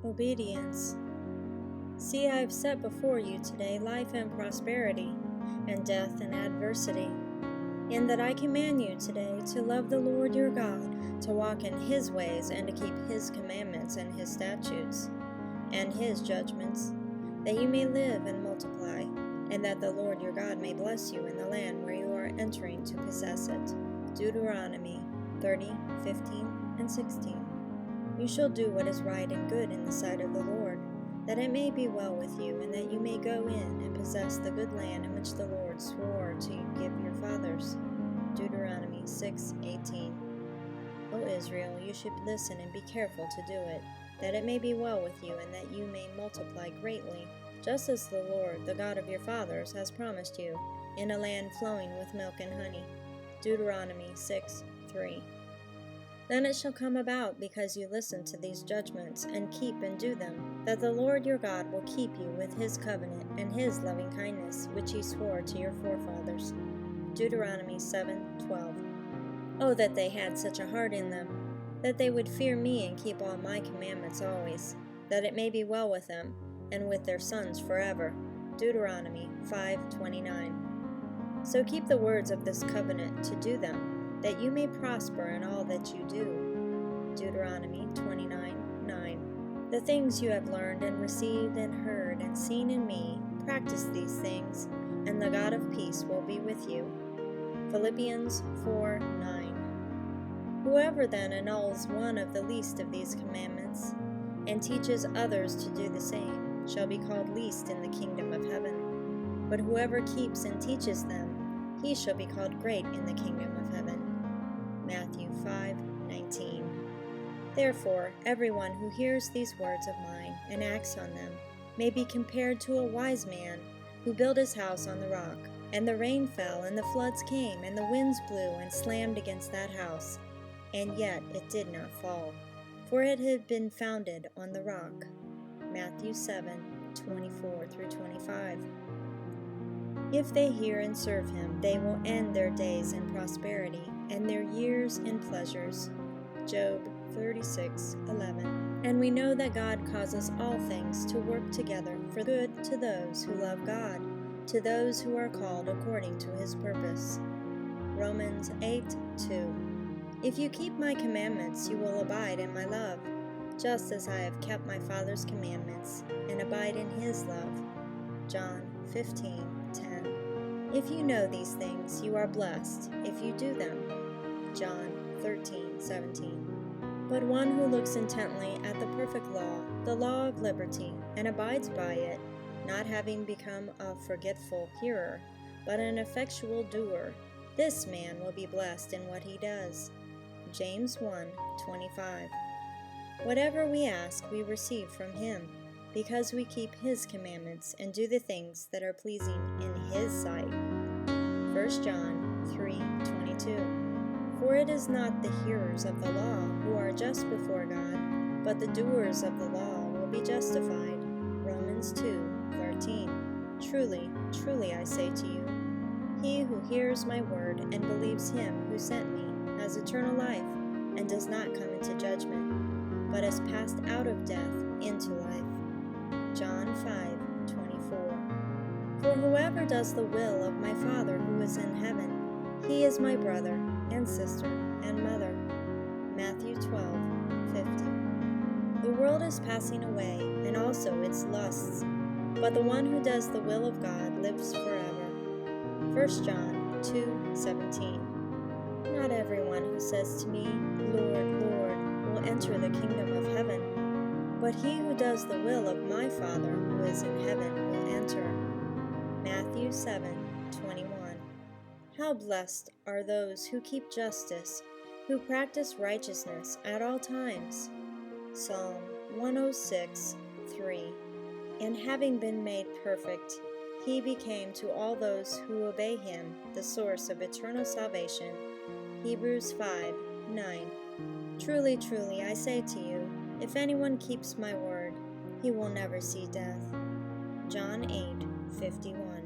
Obedience. See, I have set before you today life and prosperity, and death and adversity. In that I command you today to love the Lord your God, to walk in his ways, and to keep his commandments and his statutes, and his judgments, that you may live and multiply, and that the Lord your God may bless you in the land where you are entering to possess it. Deuteronomy 30:15 and 16. You shall do what is right and good in the sight of the Lord, that it may be well with you, and that you may go in and possess the good land in which the Lord swore to give your fathers. Deuteronomy 6:18. O Israel, you should listen and be careful to do it, that it may be well with you, and that you may multiply greatly, just as the Lord, the God of your fathers, has promised you, in a land flowing with milk and honey. Deuteronomy 6:3. Then it shall come about, because you listen to these judgments, and keep and do them, that the Lord your God will keep you with his covenant and his loving kindness, which he swore to your forefathers. Deuteronomy 7:12. Oh, that they had such a heart in them, that they would fear me and keep all my commandments always, that it may be well with them, and with their sons forever. Deuteronomy 5:29. So keep the words of this covenant to do them, that you may prosper in all that you do. Deuteronomy 29:9. The things you have learned and received and heard and seen in me, practice these things, and the God of peace will be with you. Philippians 4:9. Whoever then annuls one of the least of these commandments, and teaches others to do the same, shall be called least in the kingdom of heaven. But whoever keeps and teaches them, he shall be called great in the kingdom of heaven. Matthew 5:19. Therefore, everyone who hears these words of mine and acts on them may be compared to a wise man who built his house on the rock. And the rain fell, and the floods came, and the winds blew and slammed against that house, and yet it did not fall, for it had been founded on the rock. Matthew 7:24-25. If they hear and serve him, they will end their days in prosperity, and their years in pleasures. Job 36:11. And we know that God causes all things to work together for good to those who love God, to those who are called according to his purpose. Romans 8:2. If you keep my commandments, you will abide in my love, just as I have kept my Father's commandments, and abide in his love. John 15:10. If you know these things, you are blessed if you do them. John 13:17. But one who looks intently at the perfect law, the law of liberty, and abides by it, not having become a forgetful hearer, but an effectual doer, this man will be blessed in what he does. James 1:25. Whatever we ask, we receive from him, because we keep his commandments and do the things that are pleasing in his sight. 1 John 3:22. For it is not the hearers of the law who are just before God, but the doers of the law will be justified. Romans 2:13. Truly, truly I say to you, he who hears my word and believes him who sent me has eternal life, and does not come into judgment, but is passed out of death into life. John 5:24. For whoever does the will of my Father who is in heaven, he is my brother and sister and mother. Matthew 12:50. The world is passing away, and also its lusts, but the one who does the will of God lives forever. 1 John 2:17. Not everyone who says to me, Lord, Lord, will enter the kingdom of heaven, but he who does the will of my Father who is in heaven will enter. Matthew 7:21. How blessed are those who keep justice, who practice righteousness at all times. Psalm 106:3. And having been made perfect, he became to all those who obey him the source of eternal salvation. Hebrews 5:9. Truly, truly, I say to you, if anyone keeps my word, he will never see death. John 8:51.